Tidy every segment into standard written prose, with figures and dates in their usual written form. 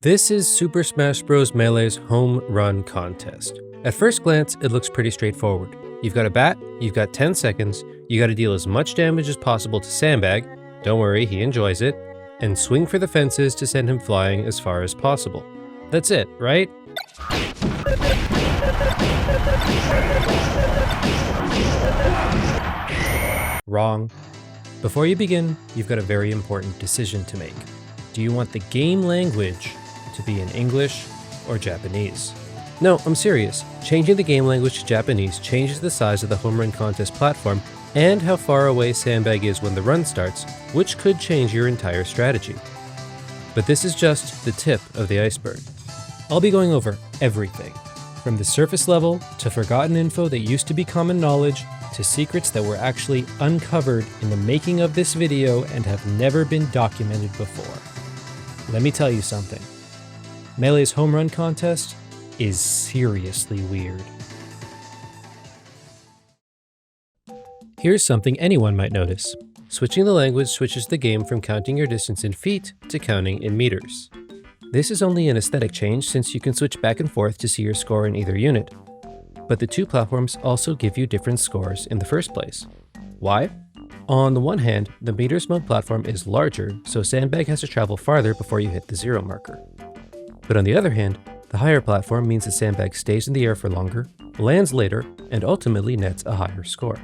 This is Super Smash Bros. Melee's home run contest. At first glance, it looks pretty straightforward. You've got a bat, you've got 10 seconds, you gotta deal as much damage as possible to Sandbag, don't worry, he enjoys it, and swing for the fences to send him flying as far as possible. That's it, right? Wrong. Before you begin, you've got a very important decision to make. Do you want the game language to be in English or Japanese? No, I'm serious. Changing the game language to Japanese changes the size of the home run contest platform and how far away Sandbag is when the run starts, which could change your entire strategy. But this is just the tip of the iceberg. I'll be going over everything, from the surface level to forgotten info that used to be common knowledge to secrets that were actually uncovered in the making of this video and have never been documented before. Let me tell you something. Melee's home run contest is seriously weird. Here's something anyone might notice. Switching the language switches the game from counting your distance in feet to counting in meters. This is only an aesthetic change since you can switch back and forth to see your score in either unit. But the two platforms also give you different scores in the first place. Why? On the one hand, the meters mode platform is larger, so Sandbag has to travel farther before you hit the 0 marker. But on the other hand, the higher platform means that Sandbag stays in the air for longer, lands later, and ultimately nets a higher score.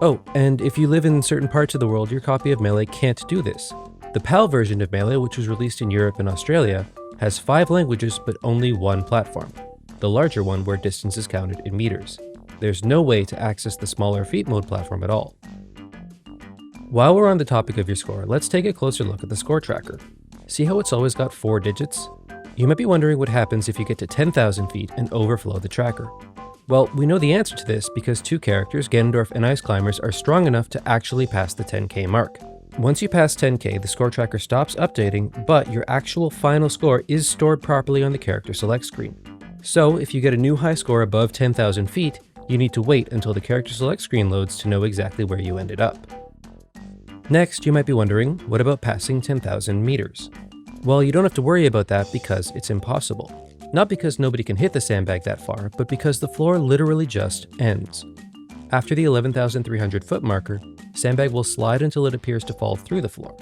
Oh, and if you live in certain parts of the world, your copy of Melee can't do this. The PAL version of Melee, which was released in Europe and Australia, has 5 languages but only one platform, the larger one where distance is counted in meters. There's no way to access the smaller feet mode platform at all. While we're on the topic of your score, let's take a closer look at the score tracker. See how it's always got 4 digits? You might be wondering what happens if you get to 10,000 feet and overflow the tracker. Well, we know the answer to this because 2 characters, Ganondorf and Ice Climbers, are strong enough to actually pass the 10k mark. Once you pass 10k, the score tracker stops updating, but your actual final score is stored properly on the character select screen. So if you get a new high score above 10,000 feet, you need to wait until the character select screen loads to know exactly where you ended up. Next, you might be wondering, what about passing 10,000 meters? Well, you don't have to worry about that because it's impossible. Not because nobody can hit the Sandbag that far, but because the floor literally just ends. After the 11,300 foot marker, Sandbag will slide until it appears to fall through the floor.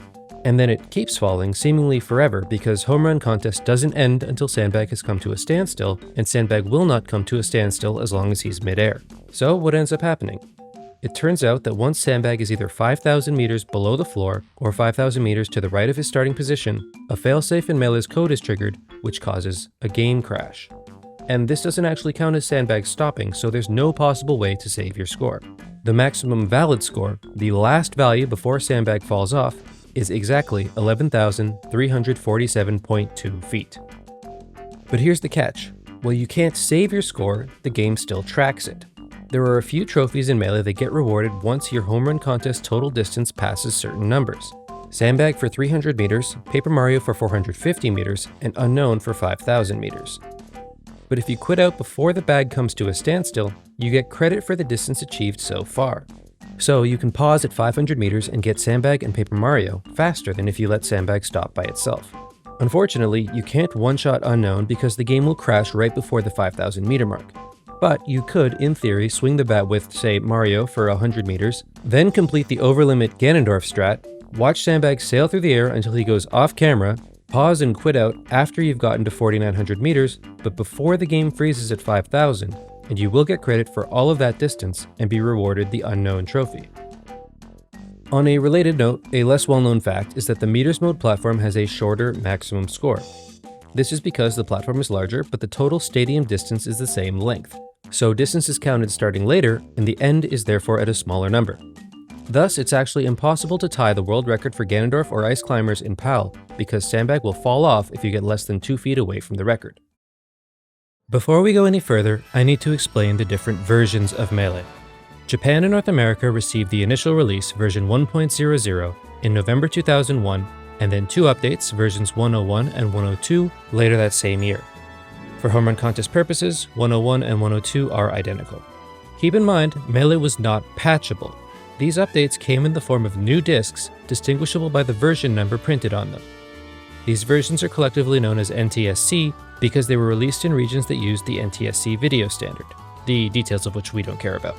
And then it keeps falling seemingly forever because home run contest doesn't end until Sandbag has come to a standstill, and Sandbag will not come to a standstill as long as he's midair. So what ends up happening? It turns out that once Sandbag is either 5,000 meters below the floor or 5,000 meters to the right of his starting position, a failsafe in Melee's code is triggered, which causes a game crash. And this doesn't actually count as Sandbag stopping, so there's no possible way to save your score. The maximum valid score, the last value before Sandbag falls off, is exactly 11,347.2 feet. But here's the catch. While you can't save your score, the game still tracks it. There are a few trophies in Melee that get rewarded once your home run contest total distance passes certain numbers. Sandbag for 300 meters, Paper Mario for 450 meters, and Unknown for 5,000 meters. But if you quit out before the bag comes to a standstill, you get credit for the distance achieved so far. So you can pause at 500 meters and get Sandbag and Paper Mario faster than if you let Sandbag stop by itself. Unfortunately, you can't one-shot Unknown because the game will crash right before the 5,000 meter mark. But you could, in theory, swing the bat with, say, Mario for 100 meters, then complete the overlimit Ganondorf strat, watch Sandbag sail through the air until he goes off camera, pause and quit out after you've gotten to 4,900 meters, but before the game freezes at 5,000, and you will get credit for all of that distance and be rewarded the Unknown trophy. On a related note, a less well-known fact is that the meters mode platform has a shorter maximum score. This is because the platform is larger, but the total stadium distance is the same length. So distance is counted starting later, and the end is therefore at a smaller number. Thus, it's actually impossible to tie the world record for Ganondorf or Ice Climbers in PAL, because Sandbag will fall off if you get less than 2 feet away from the record. Before we go any further, I need to explain the different versions of Melee. Japan and North America received the initial release, version 1.00, in November 2001, and then 2 updates, versions 101 and 102, later that same year. For home run contest purposes, 101 and 102 are identical. Keep in mind, Melee was not patchable. These updates came in the form of new discs, distinguishable by the version number printed on them. These versions are collectively known as NTSC because they were released in regions that used the NTSC video standard, the details of which we don't care about.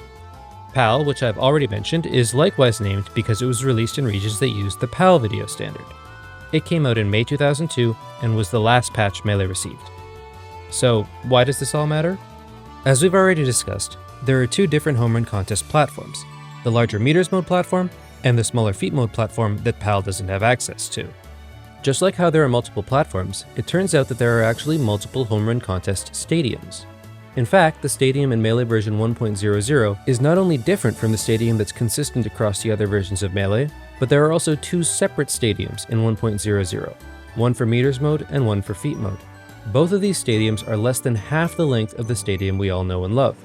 PAL, which I've already mentioned, is likewise named because it was released in regions that used the PAL video standard. It came out in May 2002 and was the last patch Melee received. So, why does this all matter? As we've already discussed, there are two different home run contest platforms, the larger meters mode platform and the smaller feet mode platform that PAL doesn't have access to. Just like how there are multiple platforms, it turns out that there are actually multiple home run contest stadiums. In fact, the stadium in Melee version 1.00 is not only different from the stadium that's consistent across the other versions of Melee, but there are also two separate stadiums in 1.00, one for meters mode and one for feet mode. Both of these stadiums are less than half the length of the stadium we all know and love.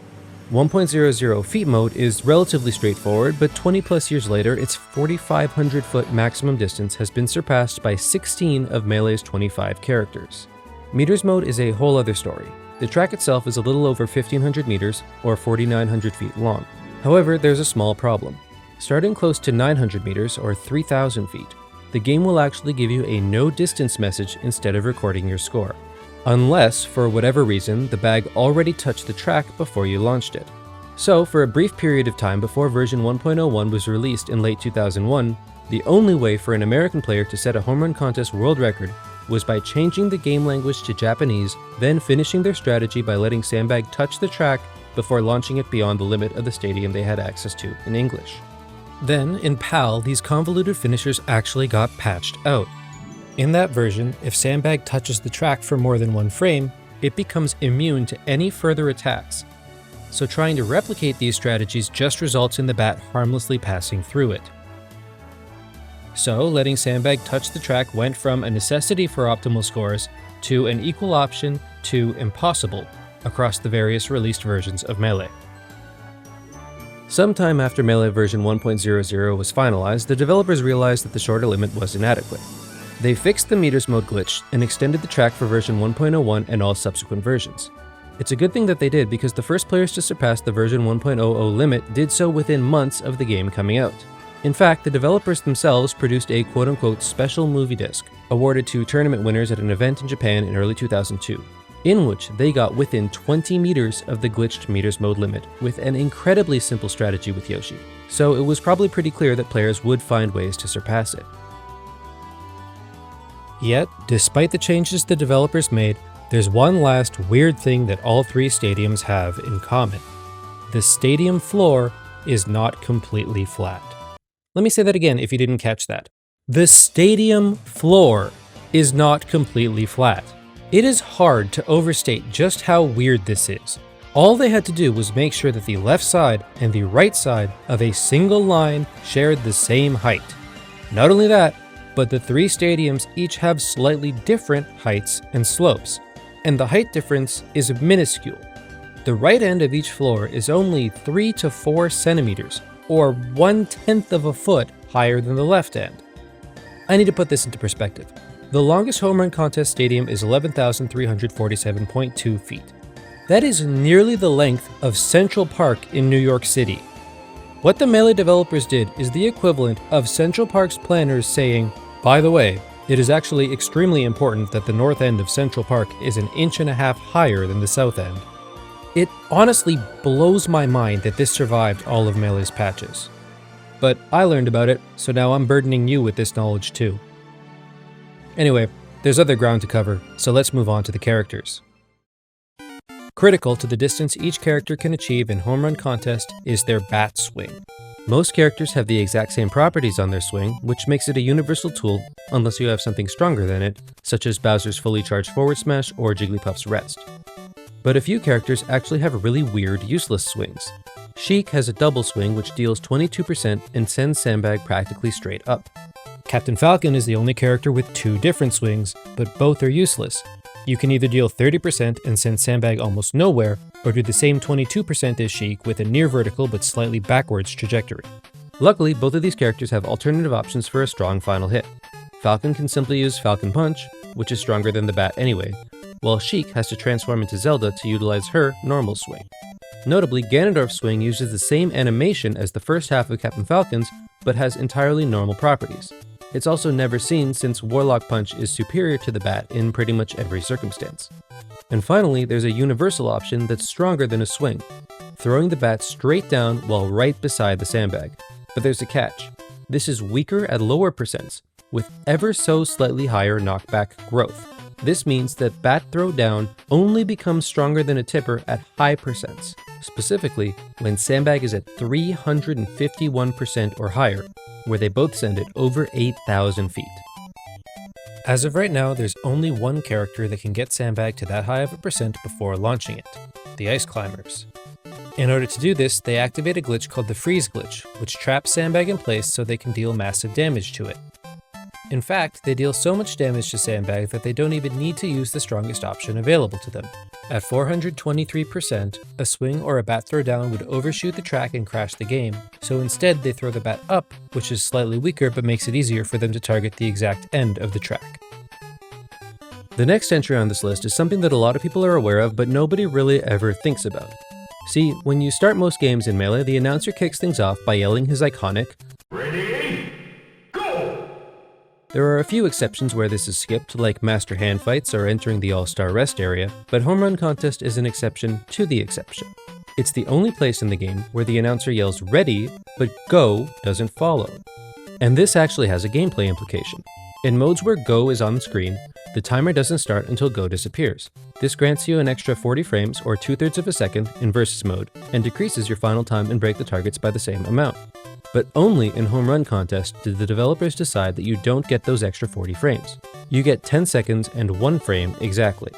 1.00 feet mode is relatively straightforward, but 20 plus years later, its 4,500 foot maximum distance has been surpassed by 16 of Melee's 25 characters. Meters mode is a whole other story. The track itself is a little over 1,500 meters, or 4,900 feet long. However, there's a small problem. Starting close to 900 meters, or 3,000 feet, the game will actually give you a no distance message instead of recording your score. Unless, for whatever reason, the bag already touched the track before you launched it. So, for a brief period of time before version 1.01 was released in late 2001, the only way for an American player to set a home run contest world record was by changing the game language to Japanese, then finishing their strategy by letting Sandbag touch the track before launching it beyond the limit of the stadium they had access to in English. Then, in PAL, these convoluted finishers actually got patched out. In that version, if Sandbag touches the track for more than one frame, it becomes immune to any further attacks. So trying to replicate these strategies just results in the bat harmlessly passing through it. So letting Sandbag touch the track went from a necessity for optimal scores to an equal option to impossible across the various released versions of Melee. Sometime after Melee version 1.00 was finalized, the developers realized that the shorter limit was inadequate. They fixed the meters mode glitch and extended the track for version 1.01 and all subsequent versions. It's a good thing that they did because the first players to surpass the version 1.00 limit did so within months of the game coming out. In fact, the developers themselves produced a quote-unquote special movie disc awarded to tournament winners at an event in Japan in early 2002, in which they got within 20 meters of the glitched meters mode limit with an incredibly simple strategy with Yoshi. So it was probably pretty clear that players would find ways to surpass it. Yet, despite the changes the developers made, there's one last weird thing that all three stadiums have in common. The stadium floor is not completely flat. Let me say that again if you didn't catch that. The stadium floor is not completely flat. It is hard to overstate just how weird this is. All they had to do was make sure that the left side and the right side of a single line shared the same height. Not only that, but the three stadiums each have slightly different heights and slopes, and the height difference is minuscule. The right end of each floor is only 3 to 4 centimeters, or 1/10 of a foot higher than the left end. I need to put this into perspective. The longest home run contest stadium is 11,347.2 feet. That is nearly the length of Central Park in New York City. What the Melee developers did is the equivalent of Central Park's planners saying, by the way, it is actually extremely important that the north end of Central Park is 1.5 inches higher than the south end. It honestly blows my mind that this survived all of Melee's patches. But I learned about it, so now I'm burdening you with this knowledge too. Anyway, there's other ground to cover, so let's move on to the characters. Critical to the distance each character can achieve in home run contest is their bat swing. Most characters have the exact same properties on their swing, which makes it a universal tool unless you have something stronger than it, such as Bowser's fully charged forward smash or Jigglypuff's rest. But a few characters actually have really weird, useless swings. Sheik has a double swing which deals 22% and sends Sandbag practically straight up. Captain Falcon is the only character with two different swings, but both are useless. You can either deal 30% and send Sandbag almost nowhere, or do the same 22% as Sheik with a near vertical but slightly backwards trajectory. Luckily, both of these characters have alternative options for a strong final hit. Falcon can simply use Falcon Punch, which is stronger than the bat anyway, while Sheik has to transform into Zelda to utilize her normal swing. Notably, Ganondorf's swing uses the same animation as the first half of Captain Falcon's, but has entirely normal properties. It's also never seen since Warlock Punch is superior to the bat in pretty much every circumstance. And finally, there's a universal option that's stronger than a swing, throwing the bat straight down while right beside the sandbag. But there's a catch. This is weaker at lower percents, with ever so slightly higher knockback growth. This means that bat throw down only becomes stronger than a tipper at high percents, specifically when sandbag is at 351% or higher, where they both send it over 8,000 feet. As of right now, there's only one character that can get sandbag to that high of a percent before launching it, the Ice Climbers. In order to do this, they activate a glitch called the Freeze glitch, which traps sandbag in place so they can deal massive damage to it. In fact, they deal so much damage to sandbag that they don't even need to use the strongest option available to them. At 423%, a swing or a bat throw down would overshoot the track and crash the game, so instead they throw the bat up, which is slightly weaker but makes it easier for them to target the exact end of the track. The next entry on this list is something that a lot of people are aware of but nobody really ever thinks about. See, when you start most games in Melee, the announcer kicks things off by yelling his iconic "Ready, go!" There are a few exceptions where this is skipped, like Master Hand fights or entering the All-Star Rest area, but Home Run Contest is an exception to the exception. It's the only place in the game where the announcer yells "ready," but "go" doesn't follow. And this actually has a gameplay implication. In modes where go is on the screen, the timer doesn't start until go disappears. This grants you an extra 40 frames or 2/3 of a second in versus mode, and decreases your final time and break the targets by the same amount. But only in Home Run Contest did the developers decide that you don't get those extra 40 frames. You get 10 seconds and 1 frame exactly.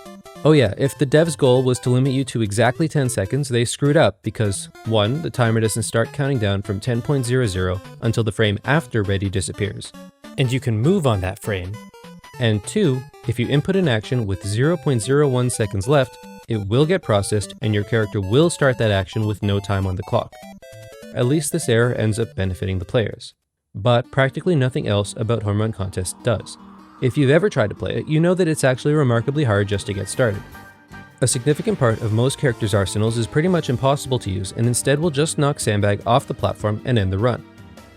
Oh yeah, if the dev's goal was to limit you to exactly 10 seconds, they screwed up because 1. The timer doesn't start counting down from 10.00 until the frame after ready disappears, and you can move on that frame. And 2, if you input an action with 0.01 seconds left, it will get processed and your character will start that action with no time on the clock. At least this error ends up benefiting the players. But practically nothing else about Home Run Contest does. If you've ever tried to play it, you know that it's actually remarkably hard just to get started. A significant part of most characters' arsenals is pretty much impossible to use and instead will just knock sandbag off the platform and end the run.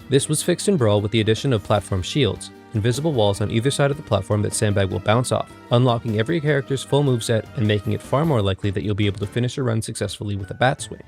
This was fixed in Brawl with the addition of platform shields, invisible walls on either side of the platform that sandbag will bounce off, unlocking every character's full moveset and making it far more likely that you'll be able to finish a run successfully with a bat swing.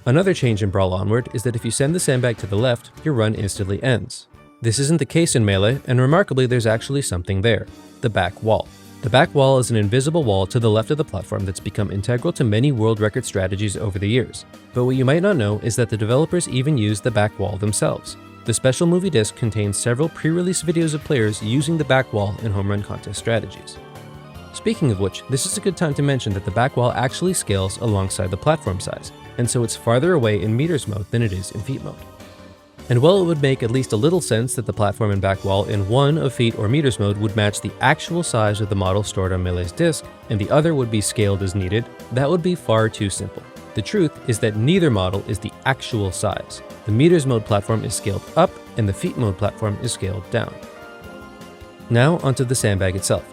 Another change in Brawl Onward is that if you send the sandbag to the left, your run instantly ends. This isn't the case in Melee, and remarkably there's actually something there: the back wall. The back wall is an invisible wall to the left of the platform that's become integral to many world record strategies over the years. But what you might not know is that the developers even use the back wall themselves. The special movie disc contains several pre-release videos of players using the back wall in Home Run Contest strategies. Speaking of which, this is a good time to mention that the back wall actually scales alongside the platform size, and so it's farther away in meters mode than it is in feet mode. And while it would make at least a little sense that the platform and back wall in one of feet or meters mode would match the actual size of the model stored on Melee's disc, and the other would be scaled as needed, that would be far too simple. The truth is that neither model is the actual size. The meters mode platform is scaled up, and the feet mode platform is scaled down. Now onto the sandbag itself.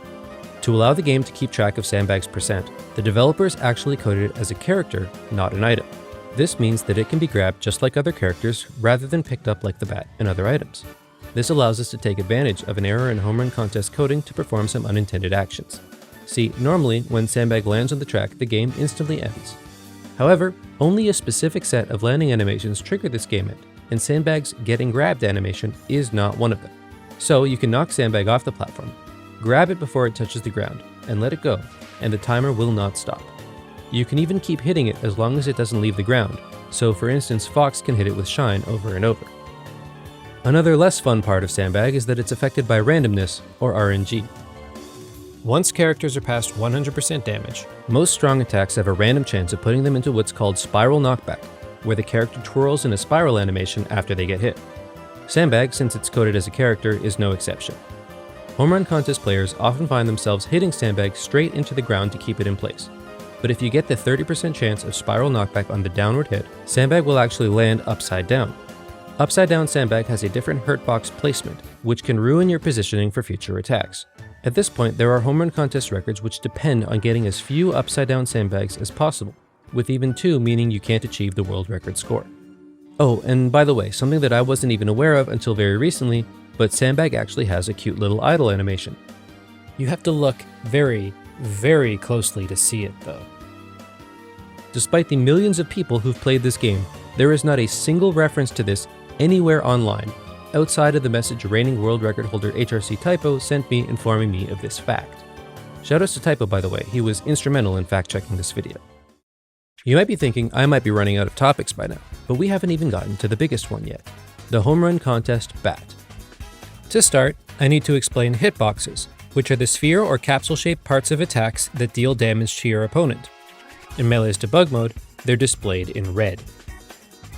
To allow the game to keep track of sandbag's percent, the developers actually coded it as a character, not an item. This means that it can be grabbed just like other characters rather than picked up like the bat and other items. This allows us to take advantage of an error in Home Run Contest coding to perform some unintended actions. See, normally when sandbag lands on the track, the game instantly ends. However, only a specific set of landing animations trigger this game end, and sandbag's getting grabbed animation is not one of them. So you can knock sandbag off the platform, grab it before it touches the ground, and let it go, and the timer will not stop. You can even keep hitting it as long as it doesn't leave the ground, so for instance Fox can hit it with Shine over and over. Another less fun part of sandbag is that it's affected by randomness, or RNG. Once characters are past 100% damage, most strong attacks have a random chance of putting them into what's called spiral knockback, where the character twirls in a spiral animation after they get hit. Sandbag, since it's coded as a character, is no exception. Home Run Contest players often find themselves hitting sandbag straight into the ground to keep it in place. But if you get the 30% chance of spiral knockback on the downward hit, sandbag will actually land upside down. Upside down sandbag has a different hurtbox placement, which can ruin your positioning for future attacks. At this point, there are Home Run Contest records which depend on getting as few upside down sandbags as possible, with even 2 meaning you can't achieve the world record score. Oh, and by the way, something that I wasn't even aware of until very recently, but Sandbag actually has a cute little idle animation. You have to look very, very closely to see it though. Despite the millions of people who've played this game, there is not a single reference to this anywhere online, outside of the message reigning world record holder HRC Typo sent me informing me of this fact. Shoutouts to Typo, by the way, he was instrumental in fact-checking this video. You might be thinking I might be running out of topics by now, but we haven't even gotten to the biggest one yet, the home run contest bat. To start, I need to explain hitboxes, which are the sphere or capsule-shaped parts of attacks that deal damage to your opponent. In Melee's debug mode, they're displayed in red.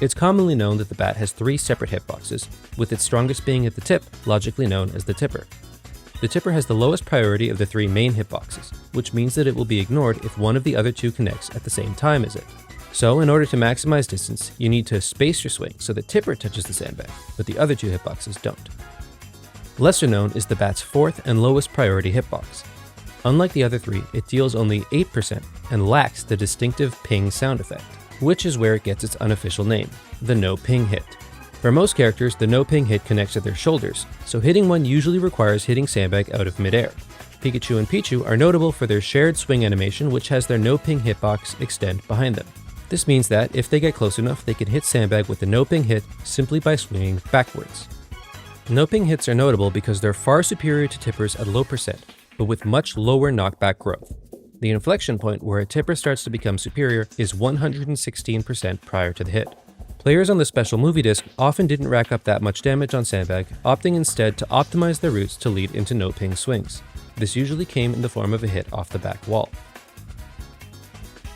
It's commonly known that the bat has 3 separate hitboxes, with its strongest being at the tip, logically known as the tipper. The tipper has the lowest priority of the 3 main hitboxes, which means that it will be ignored if one of the other 2 connects at the same time as it. So in order to maximize distance, you need to space your swing so the tipper touches the sandbag, but the other 2 hitboxes don't. Lesser known is the bat's 4th and lowest priority hitbox. Unlike the other 3, it deals only 8% and lacks the distinctive ping sound effect, which is where it gets its unofficial name, the no ping hit. For most characters, the no ping hit connects to their shoulders, so hitting one usually requires hitting Sandbag out of midair. Pikachu and Pichu are notable for their shared swing animation, which has their no ping hitbox extend behind them. This means that if they get close enough, they can hit Sandbag with the no ping hit simply by swinging backwards. No ping hits are notable because they're far superior to tippers at low percent, but with much lower knockback growth. The inflection point where a tipper starts to become superior is 116% prior to the hit. Players on the special movie disc often didn't rack up that much damage on Sandbag, opting instead to optimize their routes to lead into no-ping swings. This usually came in the form of a hit off the back wall.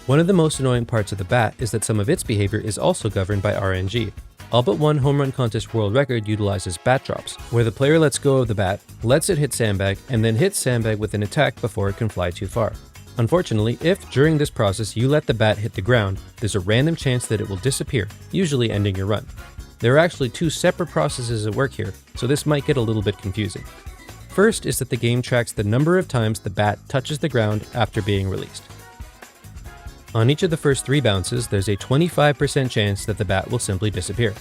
One of the most annoying parts of the bat is that some of its behavior is also governed by RNG. All but one home run contest world record utilizes bat drops, where the player lets go of the bat, lets it hit Sandbag, and then hits Sandbag with an attack before it can fly too far. Unfortunately, if during this process you let the bat hit the ground, there's a random chance that it will disappear, usually ending your run. There are actually 2 separate processes at work here, so this might get a little bit confusing. First is that the game tracks the number of times the bat touches the ground after being released. On each of the first 3 bounces, there's a 25% chance that the bat will simply disappear.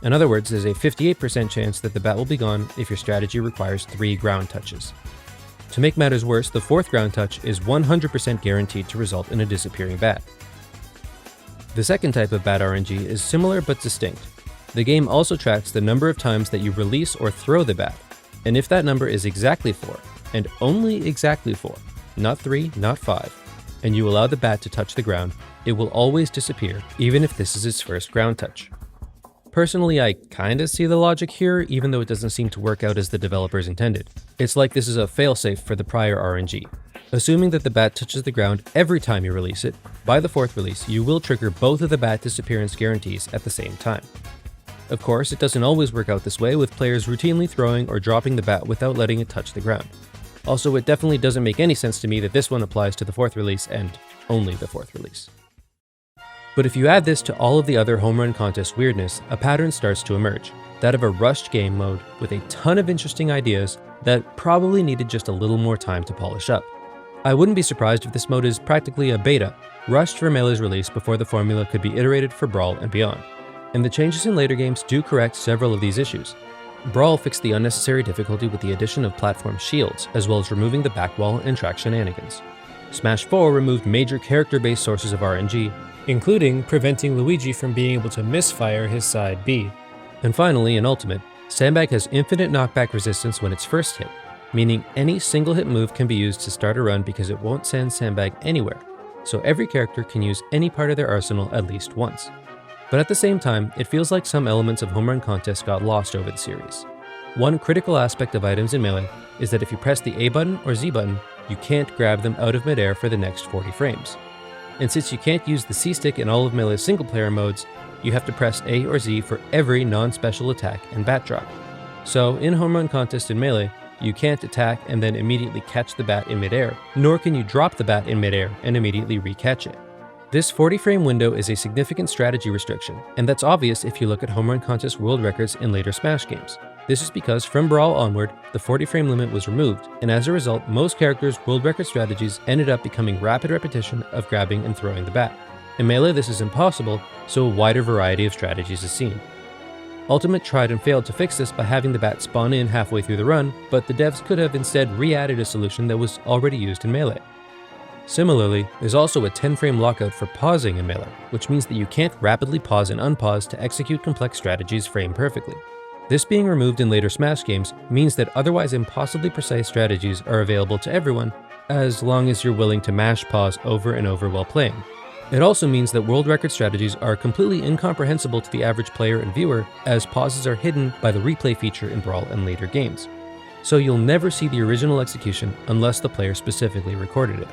In other words, there's a 58% chance that the bat will be gone if your strategy requires 3 ground touches. To make matters worse, the 4th ground touch is 100% guaranteed to result in a disappearing bat. The second type of bat RNG is similar but distinct. The game also tracks the number of times that you release or throw the bat, and if that number is exactly 4, and only exactly 4, not 3, not 5, and you allow the bat to touch the ground, it will always disappear, even if this is its first ground touch. Personally, I kinda see the logic here, even though it doesn't seem to work out as the developers intended. It's like this is a failsafe for the prior RNG. Assuming that the bat touches the ground every time you release it, by the 4th release, you will trigger both of the bat disappearance guarantees at the same time. Of course, it doesn't always work out this way, with players routinely throwing or dropping the bat without letting it touch the ground. Also, it definitely doesn't make any sense to me that this one applies to the 4th release and only the 4th release. But if you add this to all of the other home run contest weirdness, a pattern starts to emerge, that of a rushed game mode with a ton of interesting ideas that probably needed just a little more time to polish up. I wouldn't be surprised if this mode is practically a beta, rushed for Melee's release before the formula could be iterated for Brawl and beyond. And the changes in later games do correct several of these issues. Brawl fixed the unnecessary difficulty with the addition of platform shields, as well as removing the back wall and track shenanigans. Smash 4 removed major character-based sources of RNG, including preventing Luigi from being able to misfire his side B. And finally, in Ultimate, Sandbag has infinite knockback resistance when it's first hit, meaning any single hit move can be used to start a run because it won't send Sandbag anywhere, so every character can use any part of their arsenal at least once. But at the same time, it feels like some elements of Home Run Contest got lost over the series. One critical aspect of items in Melee is that if you press the A button or Z button, you can't grab them out of midair for the next 40 frames. And since you can't use the C-stick in all of Melee's single-player modes, you have to press A or Z for every non-special attack and bat drop. So, in Home Run Contest in Melee, you can't attack and then immediately catch the bat in midair, nor can you drop the bat in midair and immediately re-catch it. This 40-frame window is a significant strategy restriction, and that's obvious if you look at Home Run Contest world records in later Smash games. This is because from Brawl onward, the 40-frame limit was removed, and as a result, most characters' world record strategies ended up becoming rapid repetition of grabbing and throwing the bat. In Melee, this is impossible, so a wider variety of strategies is seen. Ultimate tried and failed to fix this by having the bat spawn in halfway through the run, but the devs could have instead re-added a solution that was already used in Melee. Similarly, there's also a 10-frame lockout for pausing in Melee, which means that you can't rapidly pause and unpause to execute complex strategies frame perfectly. This being removed in later Smash games means that otherwise impossibly precise strategies are available to everyone, as long as you're willing to mash pause over and over while playing. It also means that world record strategies are completely incomprehensible to the average player and viewer, as pauses are hidden by the replay feature in Brawl and later games. So you'll never see the original execution unless the player specifically recorded it.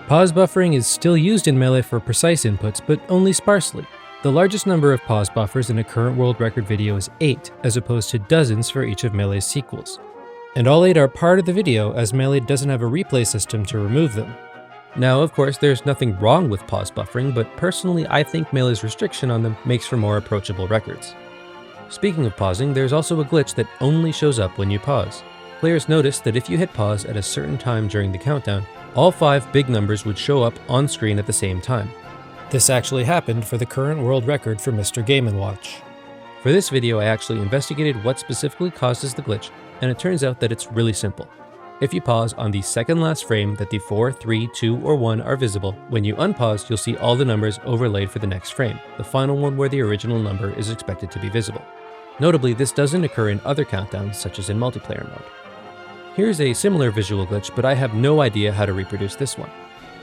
Pause buffering is still used in Melee for precise inputs, but only sparsely. The largest number of pause buffers in a current world record video is 8, as opposed to dozens for each of Melee's sequels. And all 8 are part of the video, as Melee doesn't have a replay system to remove them. Now, of course, there's nothing wrong with pause buffering, but personally I think Melee's restriction on them makes for more approachable records. Speaking of pausing, there's also a glitch that only shows up when you pause. Players notice that if you hit pause at a certain time during the countdown, all 5 big numbers would show up on screen at the same time. This actually happened for the current world record for Mr. Game & Watch. For this video, I actually investigated what specifically causes the glitch, and it turns out that it's really simple. If you pause on the second last frame that the 4, 3, 2, or 1 are visible, when you unpause, you'll see all the numbers overlaid for the next frame, the final one where the original number is expected to be visible. Notably, this doesn't occur in other countdowns, such as in multiplayer mode. Here's a similar visual glitch, but I have no idea how to reproduce this one.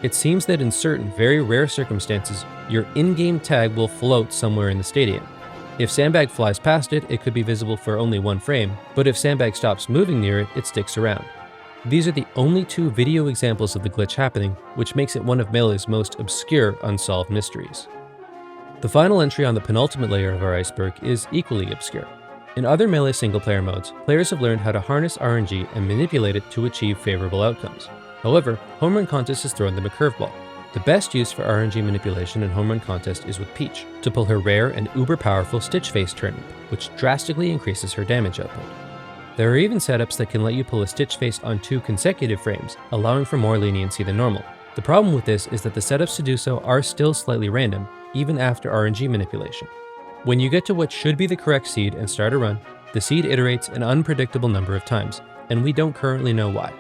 It seems that in certain very rare circumstances, your in-game tag will float somewhere in the stadium. If Sandbag flies past it, it could be visible for only 1 frame, but if Sandbag stops moving near it, it sticks around. These are the only 2 video examples of the glitch happening, which makes it one of Melee's most obscure unsolved mysteries. The final entry on the penultimate layer of our iceberg is equally obscure. In other Melee single-player modes, players have learned how to harness RNG and manipulate it to achieve favorable outcomes. However, Home Run Contest has thrown them a curveball. The best use for RNG manipulation in Home Run Contest is with Peach, to pull her rare and uber-powerful Stitch Face turnip, which drastically increases her damage output. There are even setups that can let you pull a Stitch Face on 2 consecutive frames, allowing for more leniency than normal. The problem with this is that the setups to do so are still slightly random, even after RNG manipulation. When you get to what should be the correct seed and start a run, the seed iterates an unpredictable number of times, and we don't currently know why.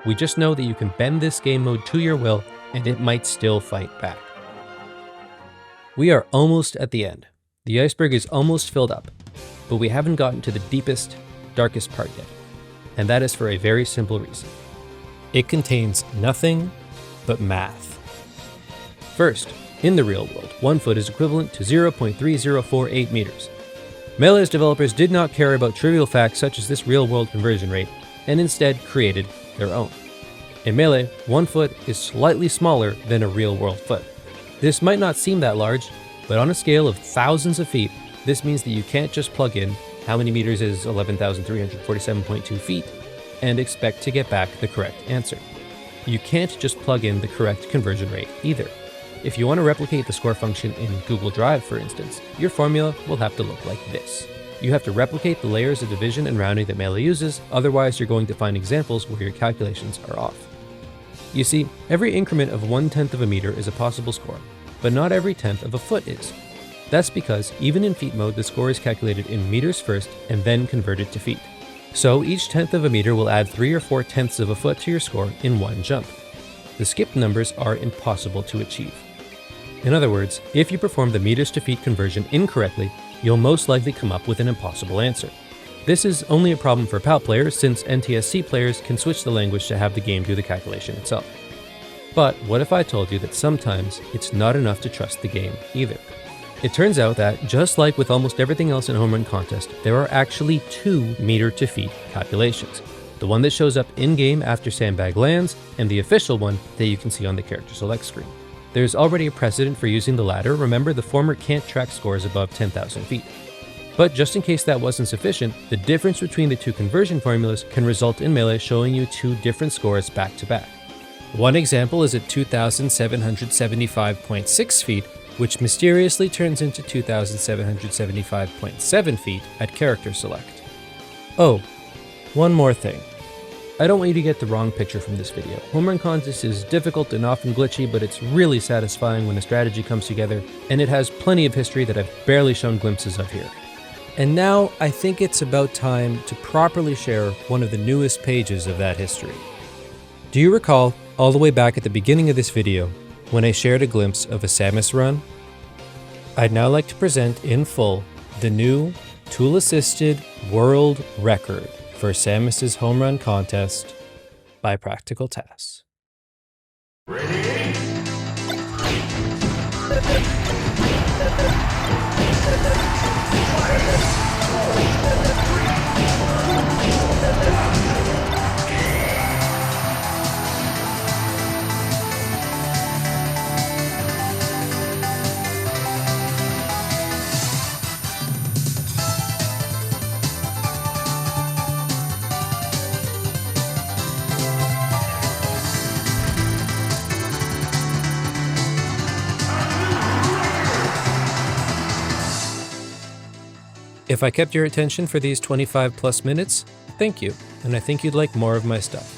We just know that you can bend this game mode to your will, and it might still fight back. We are almost at the end. The iceberg is almost filled up, but we haven't gotten to the deepest, darkest part yet, and that is for a very simple reason. It contains nothing but math. First, in the real world, 1 foot is equivalent to 0.3048 meters. Melee's developers did not care about trivial facts such as this real-world conversion rate, and instead created their own. In Melee, 1 foot is slightly smaller than a real-world foot. This might not seem that large, but on a scale of thousands of feet, this means that you can't just plug in how many meters is 11,347.2 feet and expect to get back the correct answer. You can't just plug in the correct conversion rate either. If you want to replicate the score function in Google Drive, for instance, your formula will have to look like this. You have to replicate the layers of division and rounding that Melee uses, otherwise you're going to find examples where your calculations are off. You see, every increment of 1/10 of a meter is a possible score, but not every tenth of a foot is. That's because, even in feet mode, the score is calculated in meters first and then converted to feet. So each tenth of a meter will add 3 or 4 tenths of a foot to your score in one jump. The skipped numbers are impossible to achieve. In other words, if you perform the meters to feet conversion incorrectly, you'll most likely come up with an impossible answer. This is only a problem for PAL players, since NTSC players can switch the language to have the game do the calculation itself. But what if I told you that sometimes it's not enough to trust the game either? It turns out that, just like with almost everything else in Home Run Contest, there are actually 2 meter to feet calculations. The one that shows up in-game after Sandbag lands, and the official one that you can see on the character select screen. There's already a precedent for using the latter. Remember, the former can't track scores above 10,000 feet. But just in case that wasn't sufficient, the difference between the 2 conversion formulas can result in Melee showing you 2 different scores back to back. One example is at 2,775.6 feet, which mysteriously turns into 2,775.7 feet at character select. Oh, one more thing. I don't want you to get the wrong picture from this video. Home Run Contest is difficult and often glitchy, but it's really satisfying when the strategy comes together, and it has plenty of history that I've barely shown glimpses of here. And now I think it's about time to properly share one of the newest pages of that history. Do you recall, all the way back at the beginning of this video, when I shared a glimpse of a Samus run? I'd now like to present in full the new tool-assisted world record for Samus's home run contest by Practical TAS. If I kept your attention for these 25 plus minutes, thank you, and I think you'd like more of my stuff.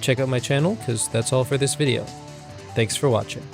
Check out my channel, because that's all for this video. Thanks for watching.